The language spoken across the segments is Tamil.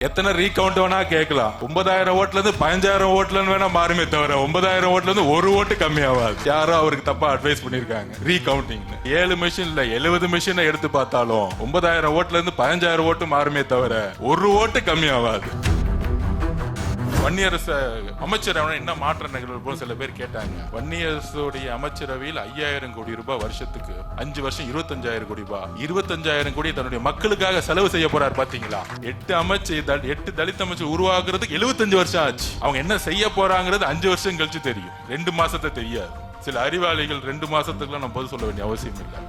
எத்தனை ரீகவுண்ட் வேணா கேட்கலாம். 9,000 ஓட்டுல இருந்து 15,000 ஓட்டுல வேணா மாறுமே தவிர 9,000 ஓட்டுல இருந்து ஒரு ஓட்டு கம்மியாவாது. யாரோ அவருக்கு தப்பா அட்வைஸ் பண்ணிருக்காங்க ரீகவுண்டிங். 7 மிஷின்ல 70 மிஷினை எடுத்து பார்த்தாலும் 9,000 ஓட்டுல இருந்து 15,000 ஓட்டு மாறுமே தவிர ஒரு ஓட்டு கம்மியாவாது. வன்னியரசு அமைச்சரவை என்ன மாற்ற நிகழ்வு சில பேர் கேட்டாங்க. வன்னியரசுடைய அமைச்சரவையில் 5,000 கோடி ரூபாய் வருஷத்துக்கு 5 வருஷம் 25,000 கோடி ரூபாய் 25,000 கோடி தன்னுடைய மக்களுக்காக செலவு செய்ய போறாரு. பாத்தீங்களா? 8 தலித் அமைச்சர் உருவாக்குறதுக்கு 75 வருஷம் ஆச்சு. அவங்க என்ன செய்ய போறாங்கிறது 5 வருஷம் கழிச்சு தெரியும், 2 மாசத்தை தெரியாது. சில அறிவாளிகள் 2 மாசத்துக்குலாம் நம்ம பதில் சொல்ல வேண்டிய அவசியம் இல்லை.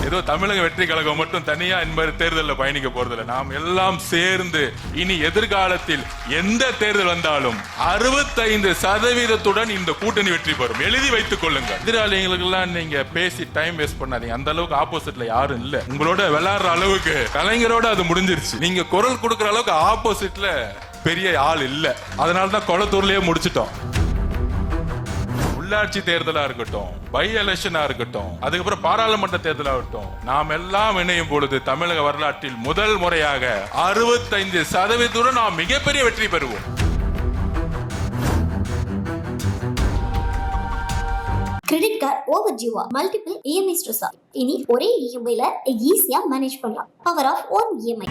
ஏதோ தமிழக வெற்றி கழகம் மட்டும் தனியா என்பது தேர்தலில் பயணிக்க போறதில்லை. நாம் எல்லாம் சேர்ந்து இனி எதிர்காலத்தில் எந்த தேர்தல் வந்தாலும் 65% இந்த கூட்டணி வெற்றி பெறும். எழுதி வைத்துக் கொள்ளுங்க. எதிராளிகளுக்கு எல்லாம் நீங்க பேசி டைம் வேஸ்ட் பண்ணாதீங்க. அந்த அளவுக்கு ஆப்போசிட்ல யாரும் இல்ல. உங்களோட விளையாடுற அளவுக்கு கலைஞரோட அது முடிஞ்சிருச்சு. நீங்க குரல் கொடுக்கற அளவுக்கு ஆப்போசிட்ல பெரிய ஆள் இல்ல. அதனாலதான் கொளத்தூர்லயே முடிச்சிட்டோம். உள்ளாட்சி தேர்தலா இருக்கட்டும், பை எலெக்ஷனா இருக்கட்டும், அதுக்கப்புறம் பாராளுமன்ற தேர்தலா இருக்கட்டும், நாம் எல்லாம் இணையும் பொழுது தமிழக வரலாற்றில் முதல் முறையாக 65% நாம் மிகப்பெரிய வெற்றி பெறுவோம். கிரெடிட் கார்டு ஓவர் டியூவா, மல்டிபிள் இஎம்ஐ ஸ்ட்ரெஸ்ஸா? இனி ஒரே இஎம்ஐல ஈஸியா மேனேஜ் பண்ணலாம். Power of one EMI.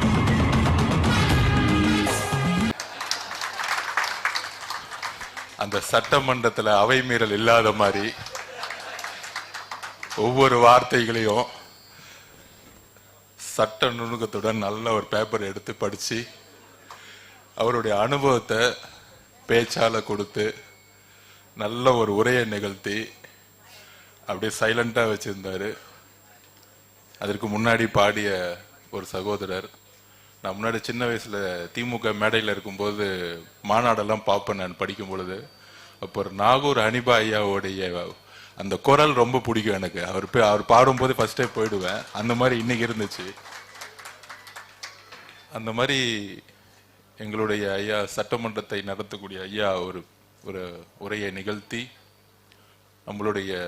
அந்த சட்டமன்றத்தில் அவை மீறல் இல்லாத மாதிரி ஒவ்வொரு வார்த்தைகளையும் சட்ட நுணுக்கத்துடன் நல்ல ஒரு பேப்பர் எடுத்து படிச்சு அவருடைய அனுபவத்தை பேச்சால கொடுத்து நல்ல ஒரு உரையை நிகழ்த்தி அப்படியே சைலண்டா வச்சிருந்தாரு. அதற்கு முன்னாடி பாடிய ஒரு சகோதரர், நான் முன்னாடி சின்ன வயசுல திமுக மேடையில் இருக்கும்போது மாநாடெல்லாம் பார்ப்பேன். நான் படிக்கும் பொழுது அப்போ ஒரு நாகூர் அனிபா ஐயாவுடைய அந்த குரல் ரொம்ப பிடிக்கும் எனக்கு. அவர் பாடும்போது ஃபர்ஸ்டே போயிடுவேன். அந்த மாதிரி இன்னைக்கு இருந்துச்சு. அந்த மாதிரி எங்களுடைய ஐயா சட்டமன்றத்தை நடத்தக்கூடிய ஐயா ஒரு உரையை நிகழ்த்தி நம்மளுடைய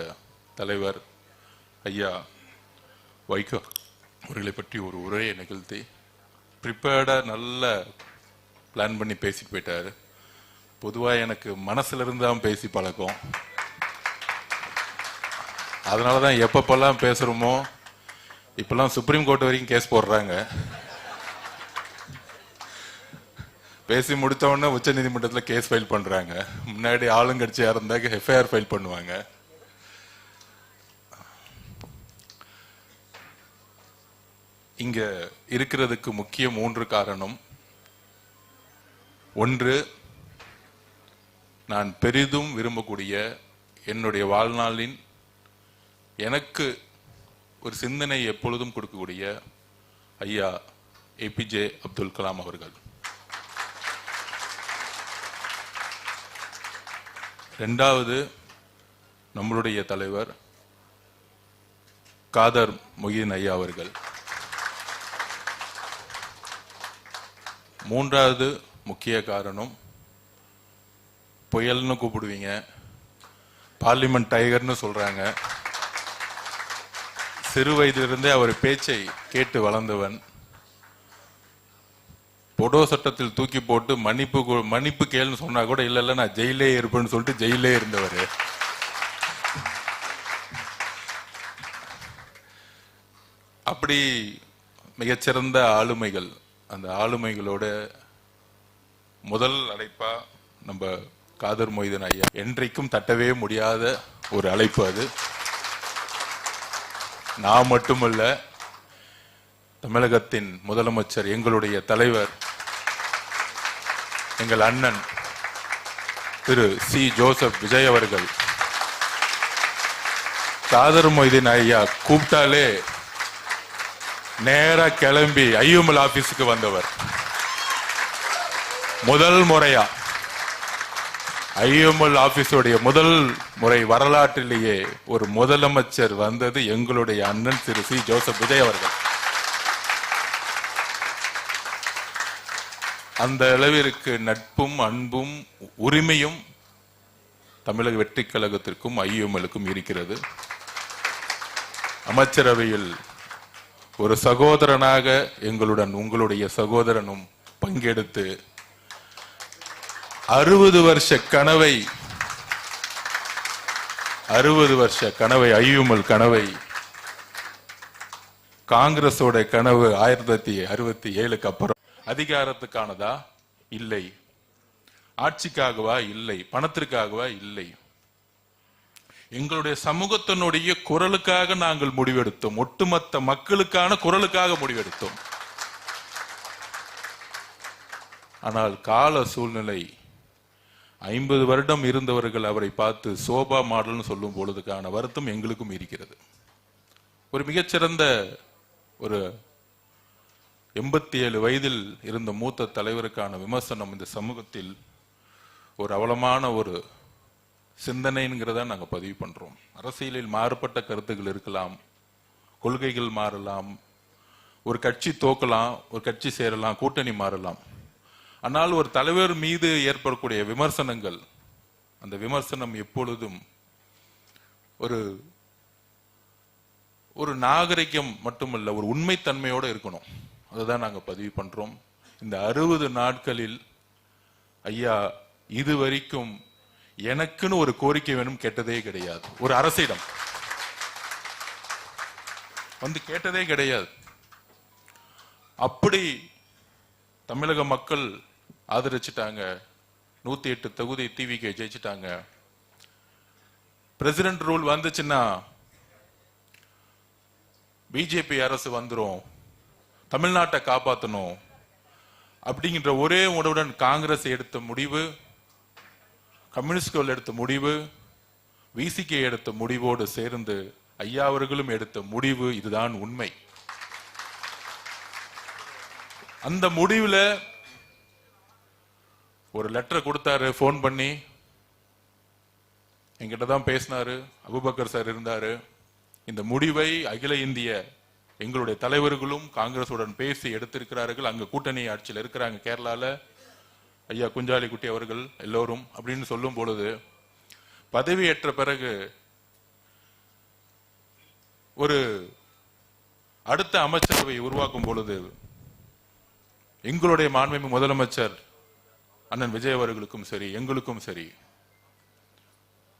தலைவர் ஐயா வைகோ அவர்களை பற்றி ஒரு உரையை நிகழ்த்தி ப்ரிப்பேர்டா நல்ல பிளான் பண்ணி பேசிட்டு போயிட்டாரு. பொதுவாக எனக்கு மனசுல இருந்து தான் பேசி பழக்கம். அதனாலதான் எப்பப்பெல்லாம் பேசுறோமோ இப்பெல்லாம் சுப்ரீம் கோர்ட் வரைக்கும் கேஸ் போடுறாங்க. பேசி முடித்த உடனே உச்ச நீதிமன்றத்தில் கேஸ் ஃபைல் பண்றாங்க. முன்னாடி ஆளுங்கட்சியா இருந்தா எஃப்ஐஆர் ஃபைல் பண்ணுவாங்க. இங்க இருக்கிறதுக்கு முக்கிய 3 காரணம். ஒன்று, நான் பெரிதும் விரும்பக்கூடிய என்னுடைய வாழ்நாளின் எனக்கு ஒரு சிந்தனை எப்பொழுதும் கொடுக்கக்கூடிய ஐயா ஏபிஜே அப்துல் கலாம் அவர்கள். 2வது, நம்மளுடைய தலைவர் காதர் மொய்தீன் ஐயா அவர்கள். 3வது முக்கிய காரணம், புயல்னு கூப்பிடுவீங்க, பார்லிமெண்ட் டைகர்னு சொல்றாங்க. சிறு வயதிலிருந்தே அவர் பேச்சை கேட்டு வளர்ந்தவன். பொடோ சட்டத்தில் தூக்கி போட்டு மன்னிப்பு கேள்னு சொன்னா கூட இல்ல நான் ஜெயிலே இருப்பேன்னு சொல்லிட்டு ஜெயிலே இருந்தவர். அப்படி மிகச்சிறந்த ஆளுமைகள். அந்த ஆளுமைகளோட முதல் அழைப்பா நம்ம காதர் மொய்தீன் ஐயா. என்றைக்கும் தட்டவே முடியாத ஒரு அழைப்பு அது. நான் மட்டுமல்ல, தமிழகத்தின் முதலமைச்சர், எங்களுடைய தலைவர், எங்கள் அண்ணன் திரு சி ஜோசப் விஜய் அவர்கள் காதர் மொய்தீன் ஐயா கூப்பிட்டாலே நேரா கிளம்பி ஐஎம்எல் ஆபீஸுக்கு வந்தவர். முதல் முறையா ஐஎம்எல் ஆபீஸோடைய முதல் முறை வரலாற்றிலேயே ஒரு முதலமைச்சர் வந்தது எங்களுடைய அண்ணன் திரு சி ஜோசப் விஜய் அவர்கள். அந்த அளவிற்கு நட்பும் அன்பும் உரிமையும் தமிழக வெற்றி கழகத்திற்கும் ஐஎம்எலுக்கும் இருக்கிறது. அமைச்சரவையில் ஒரு சகோதரனாக எங்களுடன் உங்களுடைய சகோதரனும் பங்கெடுத்து 60 வருஷ கனவை ஐயுமல் கனவை காங்கிரஸோட கனவு 1967க்கு அப்புறம் அதிகாரத்துக்கானதா? இல்லை. ஆட்சிக்காகவா? இல்லை. பணத்திற்காகவா? இல்லை. எங்களுடைய சமூகத்தினுடைய குரலுக்காக நாங்கள் முடிவெடுத்தோம். ஒட்டுமொத்த மக்களுக்கான குரலுக்காக முடிவெடுத்தோம். ஆனால் கால சூழ்நிலை 50 வருடம் இருந்தவர்கள் அவரை பார்த்து சோபா மாடல்னு சொல்லும் பொழுதுக்கான வருத்தம் எங்களுக்கும் இருக்கிறது. ஒரு மிகச்சிறந்த ஒரு 87 வயதில் இருந்த மூத்த தலைவருக்கான விமர்சனம் இந்த சமூகத்தில் ஒரு அவலமான ஒரு சிந்தனைங்கிறத நாங்கள் பதிவு பண்றோம். அரசியலில் மாறுபட்ட கருத்துக்கள் இருக்கலாம், கொள்கைகள் மாறலாம், ஒரு கட்சி தோக்கலாம், ஒரு கட்சி சேரலாம், கூட்டணி மாறலாம். ஆனால் ஒரு தலைவர் மீது ஏற்படக்கூடிய விமர்சனங்கள், அந்த விமர்சனம் எப்பொழுதும் ஒரு நாகரிகம் மட்டுமல்ல, ஒரு உண்மைத்தன்மையோடு இருக்கணும். அதுதான் நாங்க பதிவு பண்றோம். இந்த 60 நாட்களில் ஐயா இதுவரைக்கும் எனக்குன்னு ஒரு கோரிக்கை வேணும் கேட்டதே கிடையாது. ஒரு அரசிடம் வந்து கேட்டதே கிடையாது. அப்படி தமிழக மக்கள் ஆதரிச்சிட்டாங்க. 108 தொகுதி டிவிக்கு ஜெயிச்சிட்டாங்க. பிரசிடென்ட் ரூல் வந்துச்சுன்னா பிஜேபி அரசு வந்துரும், தமிழ்நாட்டை காப்பாற்றணும் அப்படிங்கிற ஒரே உணவுடன் காங்கிரஸ் எடுத்த முடிவு, கம்யூனிஸ்டுகள் எடுத்த முடிவு, விசிகே எடுத்த முடிவோடு சேர்ந்து ஐயா அவர்களும் எடுத்த முடிவு இதுதான் உண்மை. அந்த முடிவுல ஒரு லெட்டர் கொடுத்தாரு, போன் பண்ணி என்கிட்ட தான் பேசினாரு. அபுபக்கர் சார் இருந்தாரு. இந்த முடிவை அகில இந்திய எங்களுடைய தலைவர்களும் காங்கிரசுடன் பேசி எடுத்திருக்கிறார்கள். அங்க கூட்டணி ஆட்சியில் இருக்கிறாங்க கேரளால, ஐயா குஞ்சாலி குட்டி அவர்கள் எல்லோரும் அப்படின்னு சொல்லும் பொழுது, பதவியேற்ற பிறகு ஒரு அடுத்த அமைச்சரவை உருவாக்கும் பொழுது எங்களுடைய மாண்புமிகு முதலமைச்சர் அண்ணன் விஜய் அவர்களுக்கும் சரி, எங்களுக்கும் சரி,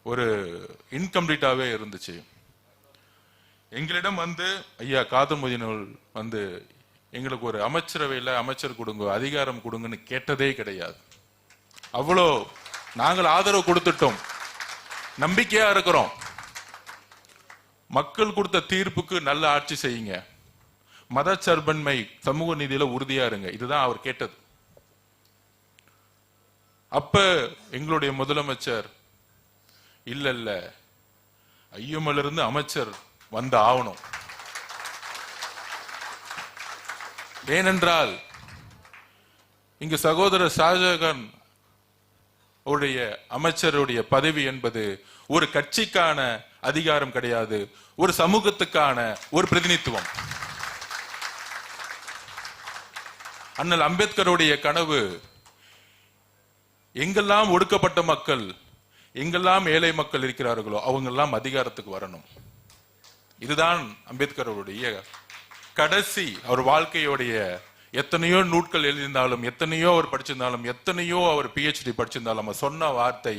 ஒரு இன்கம்ப்ளீட்டாவே இருந்துச்சு. எங்களிடம் வந்து ஐயா காதமுதீன் வந்து எங்களுக்கு ஒரு அமைச்சரவையில் அமைச்சர் கொடுங்க, அதிகாரம் கொடுங்கன்னு கேட்டதே கிடையாது. அவ்வளோ நாங்கள் ஆதரவு கொடுத்துட்டோம், நம்பிக்கையா இருக்கிறோம். மக்கள் கொடுத்த தீர்ப்புக்கு நல்ல ஆட்சி செய்யுங்க, மதச்சார்பின்மை சமூக நீதியில உறுதியா இருங்க, இதுதான் அவர் கேட்டது. அப்ப எங்களுடைய முதலமைச்சர் இல்ல ஐயம்ல இருந்து அமைச்சர் வந்து ஆகணும். ஏனென்றால் இங்கு சகோதரர் ஷாஜகான் உடைய அமைச்சருடைய பதவி என்பது ஒரு கட்சிக்கான அதிகாரம் கிடையாது, ஒரு சமூகத்துக்கான ஒரு பிரதிநிதித்துவம். அண்ணல் அம்பேத்கருடைய கனவு எங்கெல்லாம் ஒடுக்கப்பட்ட மக்கள், எங்கெல்லாம் ஏழை மக்கள் இருக்கிறார்களோ அவங்கெல்லாம் அதிகாரத்துக்கு வரணும். இதுதான் அம்பேத்கருடைய கடைசி, அவர் வாழ்க்கையுடைய எத்தனையோ நூட்கள் எழுதியிருந்தாலும், எத்தனையோ அவர் படிச்சிருந்தாலும், எத்தனையோ அவர் PhD படிச்சிருந்தாலும் அவர் சொன்ன வார்த்தை,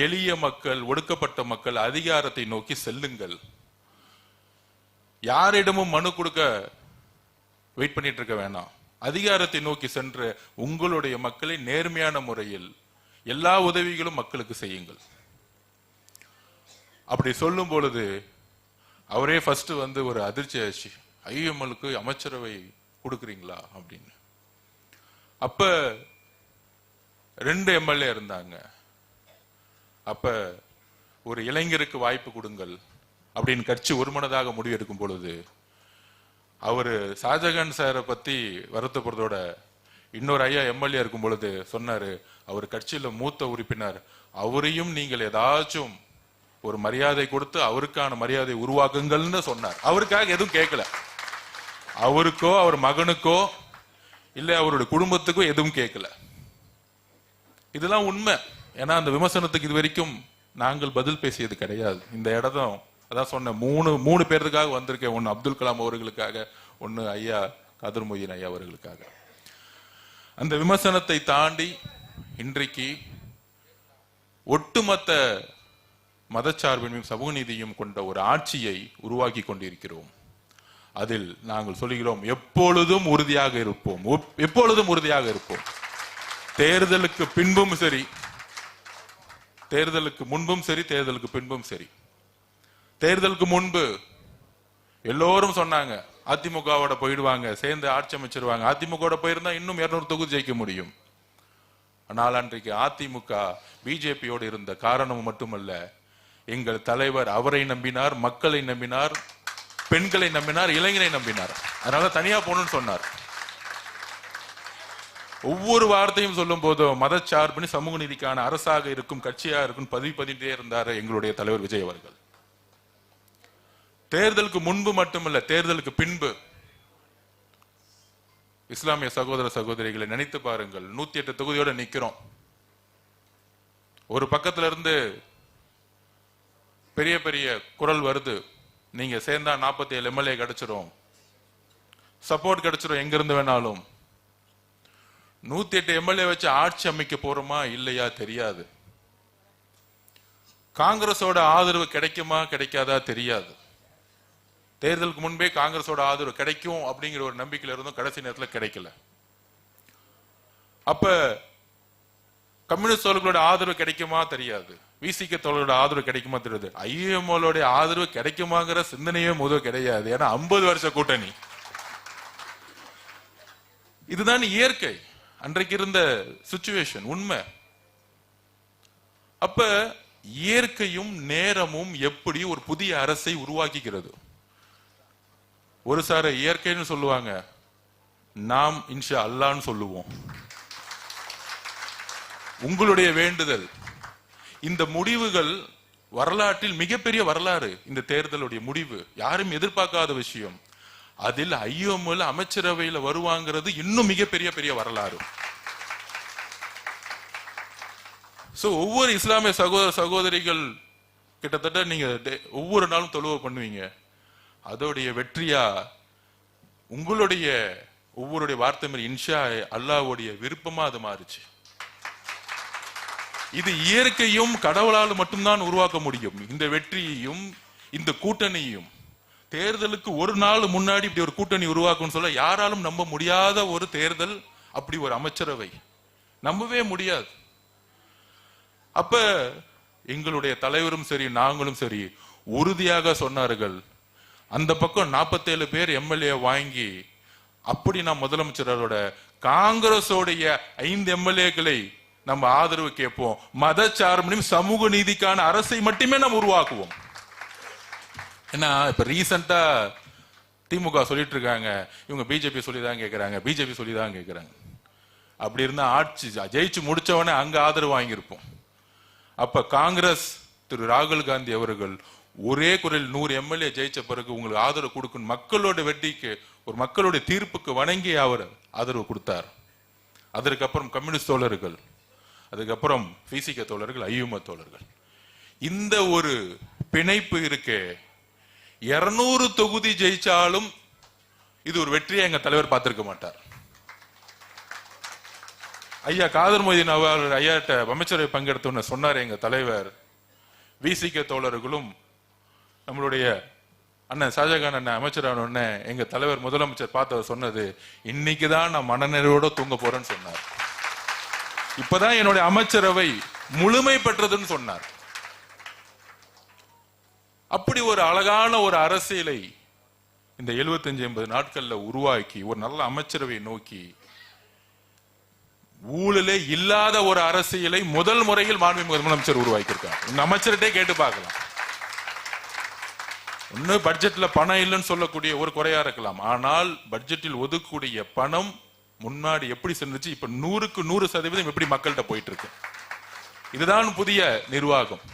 எளிய மக்கள், ஒடுக்கப்பட்ட மக்கள் அதிகாரத்தை நோக்கி செல்லுங்கள். யாரிடமும் மனு கொடுக்க வெயிட் பண்ணிட்டு இருக்க வேணாம், அதிகாரத்தை நோக்கி சென்று உங்களுடைய மக்களை நேர்மையான முறையில் எல்லா உதவிகளும் மக்களுக்கு செய்யுங்கள். அப்படி சொல்லும் பொழுது அவரே ஃபர்ஸ்ட் வந்து ஒரு அதிர்ச்சி ஆச்சு, ஐஎம்எல்க்கு அமைச்சரவை கொடுக்குறீங்களா அப்படின்னு. அப்ப 2 MLA இருந்தாங்க. அப்ப ஒரு இளைஞருக்கு வாய்ப்பு கொடுங்கள் அப்படின்னு கட்சி ஒருமனதாக முடிவெடுக்கும் பொழுது அவரு ஷாஜகான் சாரை பத்தி வருத்தப்படுறதோட இன்னொரு ஐயா MLA இருக்கும் பொழுது சொன்னாரு, அவர் கட்சியில மூத்த உறுப்பினர், அவரையும் நீங்கள் ஏதாச்சும் ஒரு மரியாதை கொடுத்து அவருக்கான மரியாதை உருவாக்குங்கள்னு சொன்னார். அவருக்காக எதுவும் கேட்கல, அவருக்கோ அவர் மகனுக்கோ இல்ல அவருடைய குடும்பத்துக்கோ எதுவும் கேட்கல. இதெல்லாம் உண்மை. ஏன்னா அந்த விமர்சனத்துக்கு இது வரைக்கும் நாங்கள் பதில் பேசியது கிடையாது. இந்த இடம் அதான் சொன்ன மூணு பேருக்காக வந்திருக்கேன். ஒன்னு அப்துல் கலாம் அவர்களுக்காக, ஒன்னு ஐயா கதர் மொய்தீன் ஐயா அவர்களுக்காக. அந்த விமர்சனத்தை தாண்டி இன்றைக்கு ஒட்டுமொத்த மதச்சார்பின்மையும் சமூக நீதியும் கொண்ட ஒரு ஆட்சியை உருவாக்கி கொண்டிருக்கிறோம். அதில் நாங்கள் சொல்கிறோம், எப்பொழுதும் உறுதியாக இருப்போம், எப்பொழுதும் உறுதியாக இருப்போம். தேர்தலுக்கு பின்பும் சரி, தேர்தலுக்கு முன்பும் சரி, தேர்தலுக்கு பின்பும் சரி. தேர்தலுக்கு முன்பு எல்லோரும் சொன்னாங்க அதிமுகவோட போயிடுவாங்க, சேர்ந்து ஆட்சி அமைச்சிருவாங்க, அதிமுக போயிருந்தா இன்னும் 200 தொகுதி ஜெயிக்க முடியும். ஆனால் அன்றைக்கு அதிமுக பிஜேபியோடு இருந்த காரணம் மட்டுமல்ல, எங்கள் தலைவர் அவரை நம்பினார், மக்களை நம்பினார், பெண்களை நம்பினார், இளைஞரை நம்பினார். அதனால தனியா போகணும்னு சொன்னார். ஒவ்வொரு வார்த்தையும் சொல்லும் போதும் மதச்சார்பின் சமூக நீதிக்கான அரசாக இருக்கும், கட்சியா இருக்கும் பதிவிட்டே இருந்தார் எங்களுடைய தலைவர் விஜய் அவர்கள். தேர்தலுக்கு முன்பு மட்டுமல்ல, தேர்தலுக்கு பின்பு இஸ்லாமிய சகோதர சகோதரிகளை நினைத்து பாருங்கள். 108 தொகுதியோட நிக்கிறோம். ஒரு பக்கத்துல இருந்து பெரிய பெரிய குரல் வருது, நீங்க சேர்ந்தா 47 எம்எல்ஏ கிடைச்சிரும், சப்போர்ட் கிடைச்சிரும் எங்க இருந்து வேணாலும். 108 எம்எல்ஏ வச்சு ஆட்சி அமைக்க போறோமா இல்லையா தெரியாது. காங்கிரஸோட ஆதரவு கிடைக்குமா கிடைக்காதா தெரியாது. தேர்தலுக்கு முன்பே காங்கிரஸோட ஆதரவு கிடைக்கும் அப்படிங்கிற ஒரு நம்பிக்கையில இருந்தும் கடைசி நேரத்தில் கிடைக்கல. அப்ப கம்யூனிஸ்ட் தோழர்களோட ஆதரவு கிடைக்குமா தெரியாது, விசிக தோழர்களோட ஆதரவு கிடைக்குமா தெரியாது, ஐஎம்ஓட ஆதரவு கிடைக்குமாங்கிற சிந்தனையே முதல் கிடையாது. ஏன்னா 50 வருஷ கூட்டணி. இதுதான் இயற்கை, அன்றைக்கு இருந்த சிச்சுவேஷன், உண்மை. அப்ப இயற்கையும் நேரமும் எப்படி ஒரு புதிய அரசை உருவாக்குகிறது. ஒரு சார இயற்கைன்னு சொல்லுவாங்க, நாம் இன்ஷா அல்லாஹ்னு சொல்லுவோம். உங்களுடைய வேண்டுதல், இந்த முடிவுகள் வரலாற்றில் மிகப்பெரிய வரலாறு. இந்த தேர்தலுடைய முடிவு யாரும் எதிர்பார்க்காத விஷயம். அதில் ஐஎம்எல் அமைச்சரவையில் வருவாங்கிறது இன்னும் மிகப்பெரிய வரலாறு. சோ ஒவ்வொரு இஸ்லாமிய சகோதர சகோதரிகள் கிட்டத்தட்ட நீங்க ஒவ்வொரு நாளும் தொழுவ பண்ணுவீங்க. அதோடைய வெற்றியா உங்களுடைய ஒவ்வொருடைய வார்த்தை மாதிரி இன்ஷா அல்லாஹ்வுடைய விருப்பமா அது மாறுச்சு. இது இயற்கையும் கடவுளால் மட்டும்தான் உருவாக்க முடியும். இந்த வெற்றியையும் இந்த கூட்டணியும் தேர்தலுக்கு ஒரு நாள் முன்னாடி இப்படி ஒரு கூட்டணி உருவாக்கும் சொல்ல யாராலும் நம்ப முடியாத ஒரு தேர்தல், அப்படி ஒரு அமைச்சரவை நம்பவே முடியாது. அப்ப எங்களுடைய தலைவரும் சரி, நாங்களும் சரி உறுதியாக சொன்னார்கள். அந்த பக்கம் 47 பேர் எம்எல்ஏ வாங்கி, அப்படி நாம் முதலமைச்சரோட காங்கிரஸோடைய 5 எம்எல்ஏக்களை நம்ம ஆதரவு கேட்போம். மதச்சார்பையும் சமூக நீதிக்கான அரசை மட்டுமே நாம் உருவாக்குவோம். ஏன்னா இப்ப ரீசெண்டா திமுக சொல்லிட்டு இருக்காங்க, இவங்க பிஜேபி சொல்லிதான் கேட்கிறாங்க, பிஜேபி சொல்லிதான் கேட்கிறாங்க. அப்படி இருந்தா ஆட்சி ஜெயிச்சு முடிச்சவனே அங்க ஆதரவு வாங்கியிருப்போம். அப்ப காங்கிரஸ் திரு ராகுல் காந்தி அவர்கள் ஒரே குரல் 100 எம்எல்ஏ ஜெயிச்ச பிறகு உங்களுக்கு ஆதரவு கொடுக்கணும், மக்களோட வெற்றிக்கு, ஒரு மக்களுடைய தீர்ப்புக்கு வணங்கி அவர் ஆதரவு கொடுத்தார். அதற்கப்புறம் கம்யூனிஸ்ட் தோழர்கள், அதுக்கப்புறம் பிசிக தோழர்கள், ஐயும தோழர்கள். இந்த ஒரு பிணைப்பு இருக்கே, 200 தொகுதி ஜெயிச்சாலும் இது ஒரு வெற்றியை எங்க தலைவர் பார்த்திருக்க மாட்டார். ஐயா கதர் மொய்தீன் அவர் ஐயாட்ட அமைச்சரவை பங்கெடுத்த சொன்னார் எங்க தலைவர், விசிக தோழர்களும் நம்மளுடைய அண்ணன் ஷாஜகான் அண்ணன் அமைச்சரான உடனே எங்க தலைவர் முதலமைச்சர் பார்த்தவர் சொன்னது, இன்னைக்குதான் நான் மனநிறைவோட தூங்க போறேன்னு சொன்னார். இப்பதான் என்னுடைய அமைச்சரவை முழுமை பெற்றதுன்னு சொன்னார். அப்படி ஒரு அழகான ஒரு அரசியலை இந்த 75-80 நாட்கள்ல உருவாக்கி ஒரு நல்ல அமைச்சரவை நோக்கி ஊழலே இல்லாத ஒரு அரசியலை முதல் முறையில் மாண்புமிகு முதலமைச்சர் உருவாக்கியிருக்கார். இந்த அமைச்சர்கிட்டே கேட்டு பார்க்கலாம். ஒண்ணு பட்ஜெட்ல பணம் இல்லைன்னு சொல்லக்கூடிய ஒரு குறையா இருக்கலாம், ஆனால் பட்ஜெட்டில் ஒதுக்கக்கூடிய பணம் முன்னாடி எப்படி சென்றுச்சு, இப்ப 100க்கு 100% எப்படி மக்கள்கிட்ட போயிட்டு இருக்கு. இதுதான் புதிய நிர்வாகம்.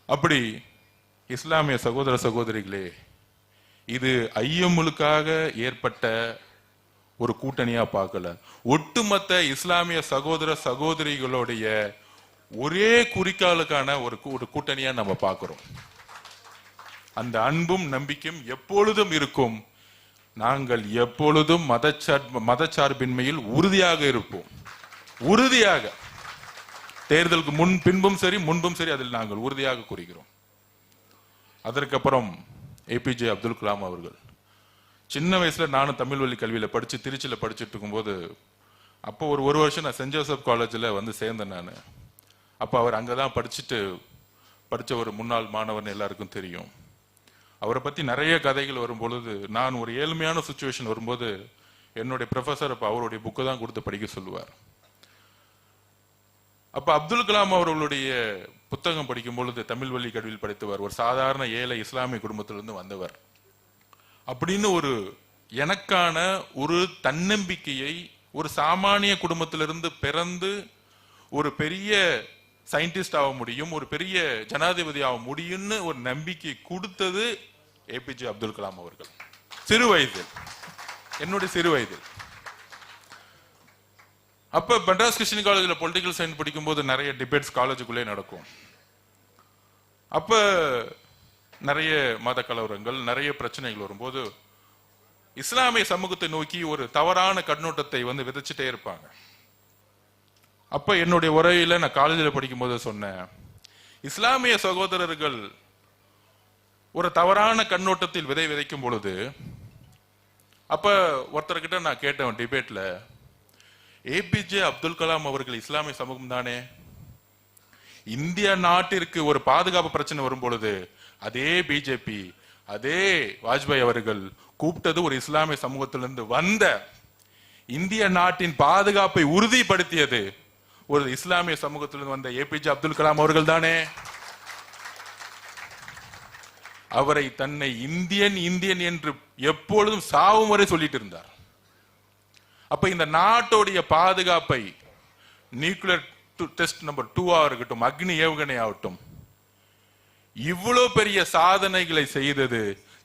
அப்படி இஸ்லாமிய சகோதர சகோதரிகளே, இது ஐஎம்எலுக்காக ஏற்பட்ட ஒரு கூட்டணியா பார்க்கல, ஒட்டுமொத்த இஸ்லாமிய சகோதர சகோதரிகளுடைய ஒரே குறிக்காலுக்கான ஒரு கூட்டணியா நம்ம பார்க்கிறோம். அந்த அன்பும் நம்பிக்கையும் எப்பொழுதும் இருக்கும். நாங்கள் எப்பொழுதும் மதச்சார்பின்மையில் உறுதியாக இருப்போம். உறுதியாக, தேர்தலுக்கு பின்பும் சரி முன்பும் சரி, அதில் நாங்கள் உறுதியாக கூறுகிறோம். அதற்கப்புறம் ஏபிஜே அப்துல் கலாம் அவர்கள், சின்ன வயசுல நானும் தமிழ் வழி கல்வியில படிச்சு திருச்சியில படிச்சுட்டு இருக்கும்போது, அப்போ ஒரு வருஷம் நான் சென்ட் ஜோசப் காலேஜில் வந்து சேர்ந்தேன் நான். அப்போ அவர் அங்கதான் படிச்ச ஒரு முன்னாள் மாணவர்னு எல்லாருக்கும் தெரியும். அவரை பத்தி நிறைய கதைகள் வரும்பொழுது, நான் ஒரு ஏழ்மையான சுச்சுவேஷன் வரும்போது என்னுடைய ப்ரொஃபசர் அப்ப அவருடைய புக்கை தான் கொடுத்து படிக்க சொல்லுவார். அப்ப அப்துல் கலாம் அவர்களுடைய புத்தகம் படிக்கும் பொழுது, தமிழ் வழி கல்வியில் படித்தவர், ஒரு சாதாரண ஏழை இஸ்லாமிய குடும்பத்திலிருந்து வந்தவர் அப்படின்னு ஒரு எனக்கான ஒரு தன்னம்பிக்கையை, ஒரு சாமானிய குடும்பத்திலிருந்து பிறந்து ஒரு பெரிய சயின்டிஸ்ட் ஆக முடியும், ஒரு பெரிய ஜனாதிபதி ஆக முடியும்னு ஒரு நம்பிக்கை கொடுத்தது ஏபிஜே அப்துல் கலாம் அவர்கள். சிறு வயதில், என்னுடைய சிறு வயதில். அப்ப மெட்ராஸ் கிறிஸ்டியன் காலேஜில் பொலிட்டிக்கல் சயின்ஸ் படிக்கும் போது நிறைய டிபேட்ஸ் காலேஜுக்குள்ளே நடக்கும். அப்ப நிறைய மத கலவரங்கள், நிறைய பிரச்சனைகள் வரும்போது இஸ்லாமிய சமூகத்தை நோக்கி ஒரு தவறான கண்ணோட்டத்தை வந்து விதைச்சிட்டே இருப்பாங்க. அப்ப என்னுடைய உரையில நான் காலேஜில் படிக்கும் போது சொன்னேன், இஸ்லாமிய சகோதரர்கள் ஒரு தவறான கண்ணோட்டத்தில் விதைக்கும் பொழுது, அப்ப ஒருத்தர்கிட்ட நான் கேட்டேன் டிபேட்ல, ஏபிஜே அப்துல் கலாம் அவர்கள் இஸ்லாமிய சமூகம் தானே, இந்திய நாட்டிற்கு ஒரு பாதுகாப்பு பிரச்சனை வரும் பொழுது அதே பிஜேபி, அதே வாஜ்பாய் அவர்கள் கூப்பிட்டது ஒரு இஸ்லாமிய சமூகத்திலிருந்து வந்த, இந்திய நாட்டின் பாதுகாப்பை உறுதிப்படுத்தியது ஒரு இஸ்லாமிய சமூகத்திலிருந்து வந்த ஏபிஜே அப்துல் கலாம் அவர்கள் தானே. அவரை தன்னை இந்தியன் இந்தியன் என்று எப்பொழுதும் சாவும் வரை சொல்லிட்டு இருந்தார். அப்ப இந்த நாட்டோடைய பாதுகாப்பை, நியூக்ளியர் டெஸ்ட் நம்பர் 2 இருக்கட்டும், அக்னி ஏவுகணை ஆகட்டும், இவ்வளவு பெரிய சாதனைகளை செய்தது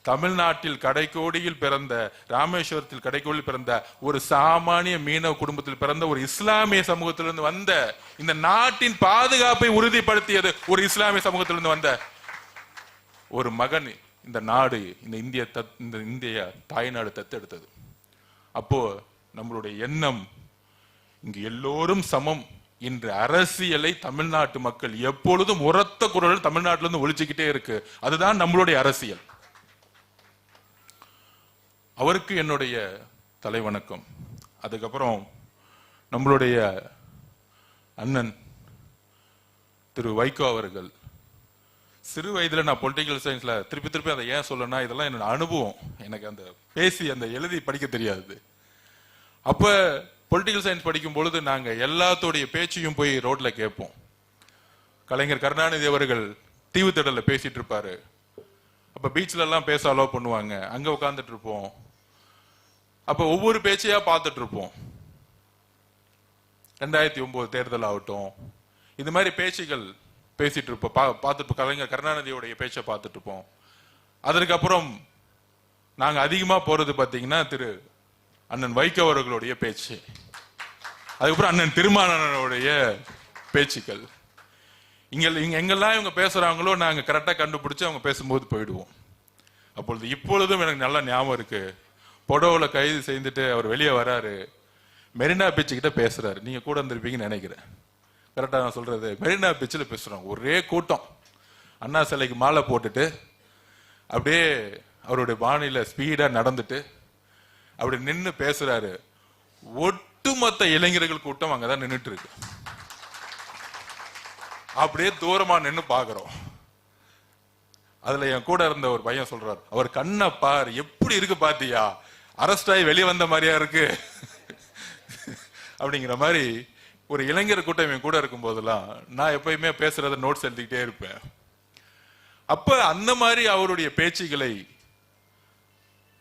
தமிழ்நாட்டில் கடைக்கோடியில் பிறந்த, ராமேஸ்வரத்தில் கடைக்கோடியில் பிறந்த ஒரு சாமானிய மீனவ குடும்பத்தில் பிறந்த ஒரு இஸ்லாமிய சமூகத்திலிருந்து வந்த, இந்த நாட்டின் பாதுகாப்பை உறுதிப்படுத்தியது ஒரு இஸ்லாமிய சமூகத்திலிருந்து வந்த ஒரு மகன் இந்த நாடு, இந்த இந்திய தாய்நாடு தத்தெடுத்தது. அப்போ நம்மளுடைய எண்ணம், இங்கு எல்லோரும் சமம் என்ற அரசியலை தமிழ்நாட்டு மக்கள் எப்பொழுதும் உரத்த குரல் தமிழ்நாட்டிலிருந்து ஒழிச்சுக்கிட்டே இருக்கு. அதுதான் நம்மளுடைய அரசியல். அவருக்கு என்னுடைய தலைவணக்கம். அதுக்கப்புறம் நம்மளுடைய அண்ணன் திரு வைகோ அவர்கள், சிறு வயதுல நான் பொலிட்டிக்கல் சயின்ஸ்ல திருப்பி அதை ஏன் சொல்லணும்னா, இதெல்லாம் என்னோட அனுபவம். எனக்கு அந்த பேசி அந்த எழுதி படிக்க தெரியாது. அப்ப பொலிட்டிக்கல் சயின்ஸ் படிக்கும் பொழுது நாங்க எல்லாத்தோடைய பேச்சையும் போய் ரோட்ல கேட்போம். கலைஞர் கருணாநிதி அவர்கள் தீவுத்திடல பேசிட்டு இருப்பாரு. அப்ப பீச்ல எல்லாம் பேச அலோவ் பண்ணுவாங்க. அங்க உட்கார்ந்துட்டு இருப்போம். அப்ப ஒவ்வொரு பேச்சையா பார்த்துட்டு இருப்போம். 2009 தேர்தல் ஆகட்டும், இது மாதிரி பேச்சுகள் பேசிட்டு இருப்போம். பார்த்துட்டு கலைஞர் கருணாநிதியோடைய பேச்சை பார்த்துட்டு இருப்போம். அதற்கப்புறம் நாங்க அதிகமா போறது பாத்தீங்கன்னா திரு அண்ணன் வைகோ அவர்களுடைய பேச்சு, அதுக்கப்புறம் அண்ணன் திருமாவளவனுடைய பேச்சுக்கள். எங்கெல்லாம் இவங்க பேசுறாங்களோ நாங்க கரெக்டா கண்டுபிடிச்சு அவங்க பேசும்போது போயிடுவோம். இப்பொழுதும் எனக்கு நல்லா ஞாபகம் இருக்கு. பொடவுல கைது செய்துட்டு அவர் வெளியே வராரு, மெரினா பீச் கிட்ட பேசுறாரு. நீங்க கூட இருந்திருப்பீங்கன்னு நினைக்கிறேன். கரெக்டா நான் சொல்றது, மெரினா பீச்சில் பேசுறாங்க. ஒரே கூட்டம், அண்ணா சிலைக்கு மாலை போட்டுட்டு அப்படியே அவருடைய பாணியில ஸ்பீடா நடந்துட்டு அப்படி நின்று பேசுறாரு. ஒட்டுமொத்த இளைஞர்கள் கூட்டம் அங்கதான் நின்றுட்டு இருக்கு. அப்படியே தூரமா நின்று பாக்குறோம். அதுல என் கூட இருந்த ஒரு பையன் சொல்றாரு, அவர் கண்ணை பார் எப்படி இருக்கு பாத்தியா, அரெஸ்ட் ஆகி வெளியே வந்த மாதிரியா இருக்கு அப்படிங்கிற மாதிரி ஒரு இளைஞர் கூட்டம் என் கூட இருக்கும் போதெல்லாம் நான் எப்பயுமே பேசுறத நோட்ஸ் எழுதிக்கிட்டே இருப்பேன். அப்ப அந்த மாதிரி அவருடைய பேச்சுகளை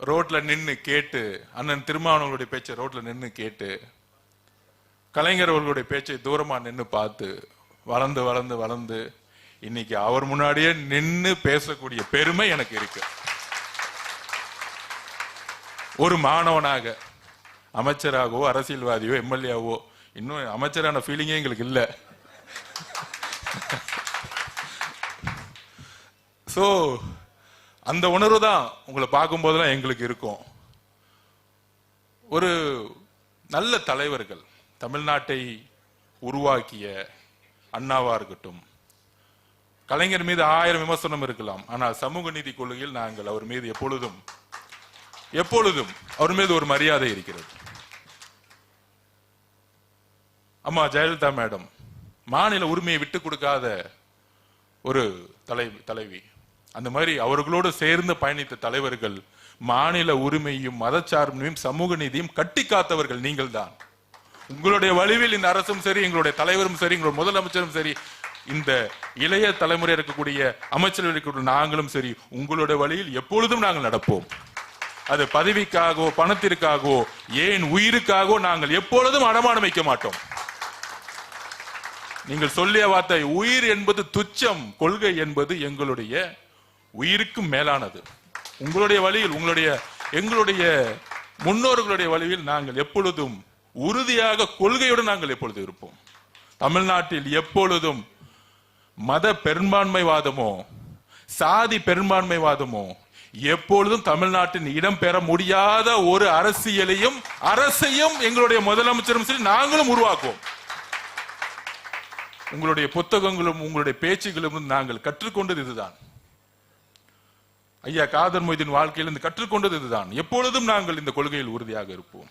ரோட்ல நின்று கேட்டு, அண்ணன் திருமாவளவனுடைய பேச்சை ரோட்ல நின்று கேட்டு, கலைஞர் அவர்களுடைய பேச்சை தூரமா நின்று பார்த்து வளர்ந்து வளர்ந்து வளர்ந்து இன்னைக்கு அவர் முன்னாடியே நின்று பேசக்கூடிய பெருமை எனக்கு இருக்கு. ஒரு மாணவனாக, அமைச்சராகவோ அரசியல்வாதியோ எம்எல்ஏவோ, இன்னும் அமைச்சரான ஃபீலிங்கே எங்களுக்கு இல்லை. சோ அந்த உணர்வு தான் உங்களை பார்க்கும் போதெல்லாம் எங்களுக்கு இருக்கும். ஒரு நல்ல தலைவர்கள், தமிழ்நாட்டை உருவாக்கிய அண்ணாவா இருக்கட்டும், கலைஞர் மீது 1000 விமர்சனம் இருக்கலாம், ஆனால் சமூக நீதி கொள்கையில் நாங்கள் அவர் மீது எப்பொழுதும் அவர் மீது ஒரு மரியாதை இருக்கிறது. அம்மா ஜெயலலிதா மேடம் மாநில உரிமையை விட்டு கொடுக்காத ஒரு தலைவி. அந்த மாதிரி அவர்களோடு சேர்ந்து பயணித்த தலைவர்கள் மாநில உரிமையும் மதச்சார்பையும் சமூக நீதியும் கட்டி காத்தவர்கள் நீங்கள் தான். உங்களுடைய வழிவில் இந்த அரசும் சரி, எங்களுடைய தலைவரும் சரி, எங்களுடைய முதலமைச்சரும் சரி, இந்த இளைய தலைமுறை இருக்கக்கூடிய அமைச்சர்கள் இருக்கக்கூடிய நாங்களும் சரி, உங்களுடைய வழியில் எப்பொழுதும் நாங்கள் நடப்போம். அது பதவிக்காகவோ பணத்திற்காகவோ ஏன் உயிருக்காகவோ நாங்கள் எப்பொழுதும் அடமானம் வைக்க மாட்டோம். நீங்கள் சொல்லிய வார்த்தை உயிர் என்பது துச்சம், கொள்கை என்பது எங்களுடைய உயிருக்கும் மேலானது. உங்களுடைய வழியில் எங்களுடைய முன்னோர்களுடைய வழியில் நாங்கள் எப்பொழுதும் உறுதியாக கொள்கையுடன் நாங்கள் எப்பொழுதும் இருப்போம். தமிழ்நாட்டில் எப்பொழுதும் மத பெரும்பான்மைவாதமோ சாதி பெரும்பான்மைவாதமோ எப்பொழுதும் தமிழ்நாட்டின் இடம் பெற முடியாத ஒரு அரசையும் எங்களுடைய முதலமைச்சரும் சரி நாங்களும் உருவாக்குவோம். உங்களுடைய புத்தகங்களும் உங்களுடைய பேச்சுகளும் நாங்கள் கற்றுக்கொண்டது இதுதான். ஐயா காதர் மொய்தீன் வாழ்க்கையிலிருந்து கற்றுக்கொண்டது இதுதான். எப்பொழுதும் நாங்கள் இந்த கொள்கையில் உறுதியாக இருப்போம்.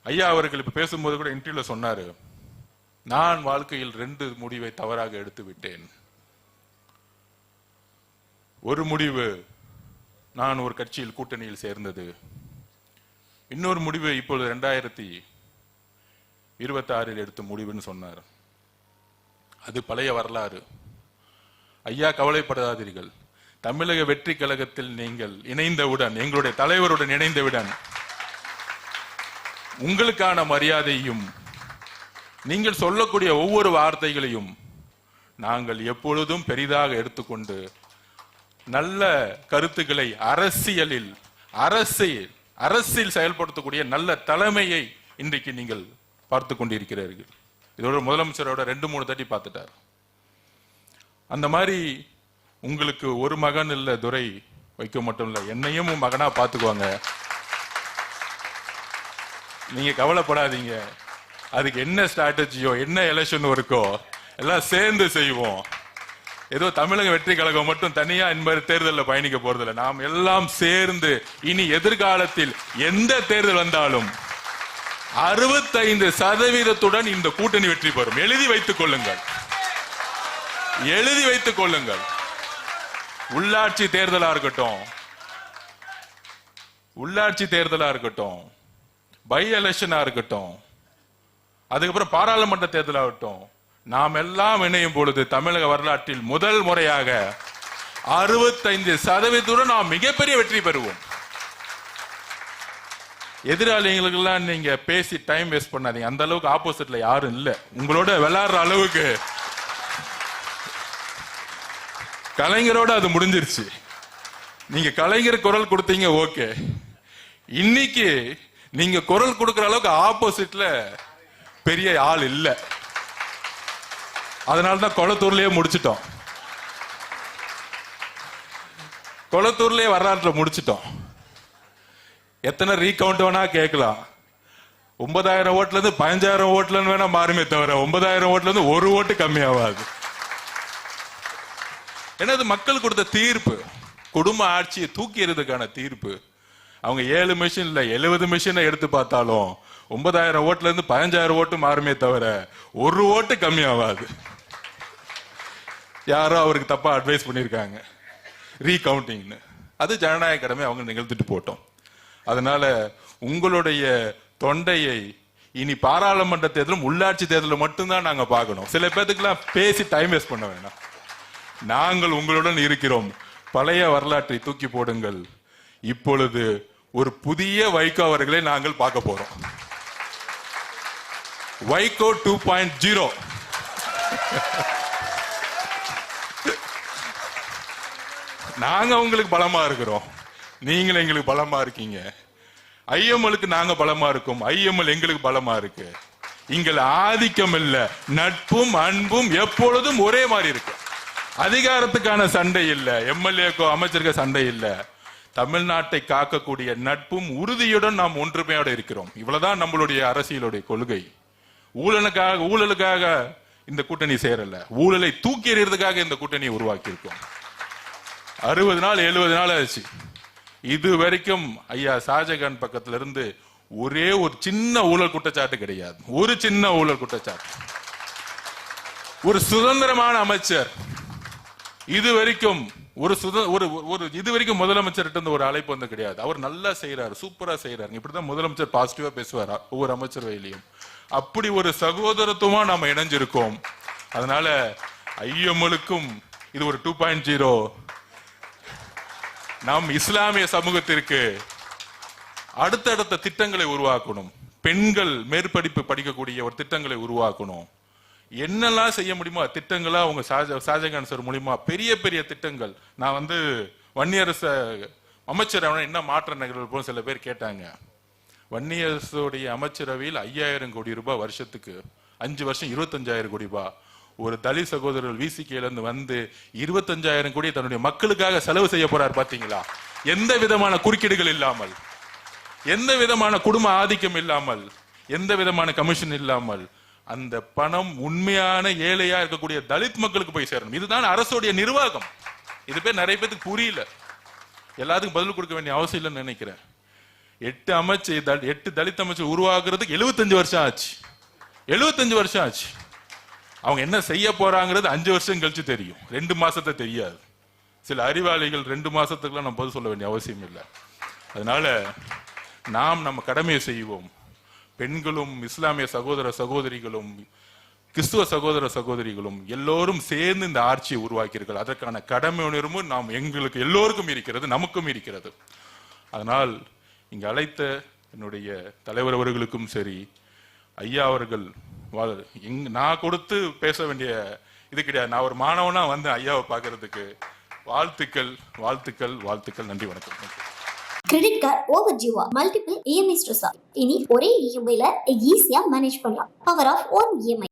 ஐயா அவர்கள் இப்ப பேசும்போது கூட இன்டர்வியூல சொன்னாரு, நான் வாழ்க்கையில் 2 முடிவை தவறாக எடுத்து விட்டேன். ஒரு முடிவு நான் ஒரு கட்சியில் கூட்டணியில் சேர்ந்தது, இன்னொரு முடிவு இப்பொழுது 2026 எடுத்த முடிவுன்னு சொன்னார். அது பழைய வரலாறு. ஐயா கவலைப்படாதீர்கள், தமிழக வெற்றி கழகத்தில் நீங்கள் இணைந்தவுடன், எங்களுடைய தலைவருடன் இணைந்தவுடன் உங்களுக்கான மரியாதையும் நீங்கள் சொல்லக்கூடிய ஒவ்வொரு வார்த்தைகளையும் நாங்கள் எப்பொழுதும் பெரிதாக எடுத்துக்கொண்டு நல்ல கருத்துக்களை அரசியல் செயல்படுத்தக்கூடிய நல்ல தலைமையை இன்றைக்கு நீங்கள் பார்த்து கொண்டிருக்கிறீர்கள். இதோட முதலமைச்சரோட 2-3 தட்டி பார்த்துட்டார். அந்த மாதிரி உங்களுக்கு ஒரு மகன் இல்ல துரை வைக்க மட்டும் இல்ல, என்னையும் மகனா பார்த்துக்குவாங்க. நீங்க கவலைப்படாதீங்க. அதுக்கு என்ன ஸ்ட்ராட்டஜியோ என்ன எலெக்ஷன் இருக்கோ எல்லாம் சேர்ந்து செய்வோம். ஏதோ தமிழக வெற்றி கழகம் மட்டும் தனியா இந்த தேர்தலில் பயணிக்க போறதில்லை. நாம் எல்லாம் சேர்ந்து இனி எதிர்காலத்தில் எந்த தேர்தல் வந்தாலும் 65% இந்த கூட்டணி வெற்றி பெறும். எழுதி வைத்துக் கொள்ளுங்கள். உள்ளாட்சி தேர்தலா இருக்கட்டும், பை எலெக்ஷனா இருக்கட்டும், அதுக்கப்புறம் பாராளுமன்ற தேர்தலாகட்டும், நாம் எல்லாம் இணையும் பொழுது தமிழக வரலாற்றில் முதல் முறையாக 65% நாம் மிகப்பெரிய வெற்றி பெறுவோம். எதிராளிகளுக்கெல்லாம் நீங்க பேசி டைம் வேஸ்ட் பண்ணாதீங்க. அந்த அளவுக்கு ஆப்போசிட்ல யாரும் இல்ல. உங்களோட விளையாடுற அளவுக்கு கலைஞரோட அது முடிஞ்சிருச்சு. நீங்க கலைஞர் குரல் கொடுத்தீங்க, ஓகே. இன்னைக்கு நீங்க குரல் கொடுக்கிற அளவுக்கு ஆப்போசிட்ல பெரிய ஆள் இல்ல. அதனாலதான் கொளத்தூர்லயே முடிச்சிட்டோம். கொளத்தூர்லயே வரலாற்றுல முடிச்சிட்டோம். எத்தனை ரீகவுண்ட் வேணா கேட்கலாம். 9000 ஓட்டுல இருந்து 15000 ஓட்டுல வேணா மாறுமே தவிர 9000 ஓட்டுல இருந்து 1 ஓட்டு கம்மியாவாது. ஏன்னா அது மக்கள் கொடுத்த தீர்ப்பு, குடும்ப ஆட்சியை தூக்கி எறிறதுக்கான தீர்ப்பு. அவங்க 7 மிஷின் இல்ல 70 மிஷினை எடுத்து பார்த்தாலும் 9000 ஓட்டுல இருந்து 15000 ஓட்டு மாறுமே தவிர 1 ஓட்டு கம்மியாவாது. யாரோ அவருக்கு தப்பா அட்வைஸ் பண்ணிருக்காங்க ரீகவுண்டிங்னு. அது ஜனநாயக கடமை, அவங்க நிகழ்த்திட்டு போட்டோம். அதனால உங்களுடைய தொண்டையை இனி பாராளுமன்ற தேர்தலும் உள்ளாட்சி தேர்தலும் மட்டும்தான் நாங்க பார்க்கணும். சில பேத்துக்கெல்லாம் பேசி டைம் வேஸ்ட் பண்ண வேணாம். நாங்கள் உங்களுடன் இருக்கிறோம். பழைய வரலாற்றை தூக்கி போடுங்கள். இப்பொழுது ஒரு புதிய வைகோ அவர்களை நாங்கள் பார்க்க போறோம். வைகோ 2.0. நாங்க உங்களுக்கு பலமா இருக்கிறோம், நீங்களும் எங்களுக்கு பலமா இருக்கீங்க. ஐஎம்எலுக்கு நாங்க பலமா இருக்கோம், ஐஎம்எல் எங்களுக்கு பலமா இருக்கு. இங்கள் ஆதிக்கம் இல்ல, நட்பும் அன்பும் எப்பொழுதும் ஒரே மாதிரி இருக்கு. அதிகாரத்துக்கான சண்டை இல்ல, எம்எல்ஏக்கோ அமைச்சருக்கோ சண்டை இல்ல. தமிழ்நாட்டை காக்கக்கூடிய நட்பும் உறுதியுடன் நாம் ஒன்றுமையோட இருக்கிறோம். இவ்வளவுதான் நம்மளுடைய அரசியலுடைய கொள்கை. ஊழலுக்காக இந்த கூட்டணி சேரல, ஊழலை தூக்கி எறியறதுக்காக இந்த கூட்டணியை உருவாக்கி இருக்கோம். 60 நாள் 70 நாள் ஆச்சு. இது வரைக்கும் ஐயா ஷாஜகான் பக்கத்துல இருந்து ஒரே ஒரு சின்ன ஊழல் குற்றச்சாட்டு கிடையாது. ஒரு சின்ன ஊழல் குற்றச்சாட்டு. ஒரு சுதந்திரமான அமைச்சர் இது வரைக்கும் இது வரைக்கும் முதலமைச்சர்கிட்ட இருந்து ஒரு அழைப்பு வந்து கிடையாது. அவர் நல்லா செய்யறாரு, சூப்பரா செய்யறாரு. இப்படிதான் முதலமைச்சர் பாசிட்டிவா பேசுவார் ஒவ்வொரு அமைச்சரவையிலையும். அப்படி ஒரு சகோதரத்துவமா நாம இணைஞ்சிருக்கோம். அதனால ஐஎம்எலுக்கும் இது ஒரு 2.0. நாம் இஸ்லாமிய சமூகத்திற்கு அடுத்தடுத்த திட்டங்களை உருவாக்கணும். பெண்கள் மேற்படிப்பு படிக்கக்கூடிய ஒரு திட்டங்களை உருவாக்கணும். என்னெல்லாம் செய்ய முடியுமோ திட்டங்களா அவங்க ஷாஜகான் சார் மூலியமா பெரிய பெரிய திட்டங்கள். நான் வன்னியரச அமைச்சர் என்ன மாற்ற நிகழ்வு சில பேர் கேட்டாங்க. வன்னியரசுடைய அமைச்சரவையில் 5000 கோடி ரூபாய் வருஷத்துக்கு 5 வருஷம் 25,000 கோடி ரூபாய். ஒரு தலித் சகோதரர்கள் விசிகேல இருந்து 25,000 கோடி தன்னுடைய மக்களுக்காக செலவு செய்ய போறார். பாத்தீங்களா? எந்த விதமான குறுக்கீடுகள் இல்லாமல், எந்த விதமான குடும்ப ஆதிக்கம் இல்லாமல், எந்த விதமான கமிஷன் இல்லாமல் அந்த பணம் உண்மையான ஏழையா இருக்கக்கூடிய தலித் மக்களுக்கு போய் சேரணும். இதுதான் அரசுடைய நிர்வாகம். இது பேர் நிறைய பேருக்கு புரியல. எல்லாத்துக்கும் பதில் கொடுக்க வேண்டிய அவசியம் இல்லைன்னு நினைக்கிறேன். 8 தலித் அமைச்சர் உருவாக்குறதுக்கு 75 வருஷம் ஆச்சு. 75 வருஷம் ஆச்சு. அவங்க என்ன செய்ய போறாங்கிறது 5 வருஷம் கழிச்சு தெரியும், 2 மாசத்தை தெரியாது. சில அறிவாளிகள் 2 மாசத்துக்குலாம் நம்ம பதில் சொல்ல வேண்டிய அவசியம் இல்லை. அதனால நாம் நம்ம கடமையை செய்வோம். பெண்களும் இஸ்லாமிய சகோதர சகோதரிகளும் கிறிஸ்துவ சகோதர சகோதரிகளும் எல்லோரும் சேர்ந்து இந்த ஆட்சியை உருவாக்கியிருக்கிறார்கள். அதற்கான கடமை உணர்வும் நாம் எங்களுக்கு எல்லோருக்கும் இருக்கிறது, நமக்கும் இருக்கிறது. அதனால் இங்க அழைத்த என்னுடைய தலைவர் அவர்களுக்கும் சரி, ஐயா அவர்கள் நான் கொடுத்து பேச வேண்டிய இது கிடையாது. நான் ஒரு மாணவனா ஐயாவை பார்க்கறதுக்கு வாழ்த்துக்கள், வாழ்த்துக்கள், வாழ்த்துக்கள். நன்றி, வணக்கம். கிரெடிட் கார்டு ஓவர்டியூவா மல்டிபிள் இஎம்ஐ ஸ்ட்ரெஸ்ஸா? இனி ஒரே இஎம்ஐல ஈஸியா மேனேஜ் பண்ணலாம். Power of one EMI.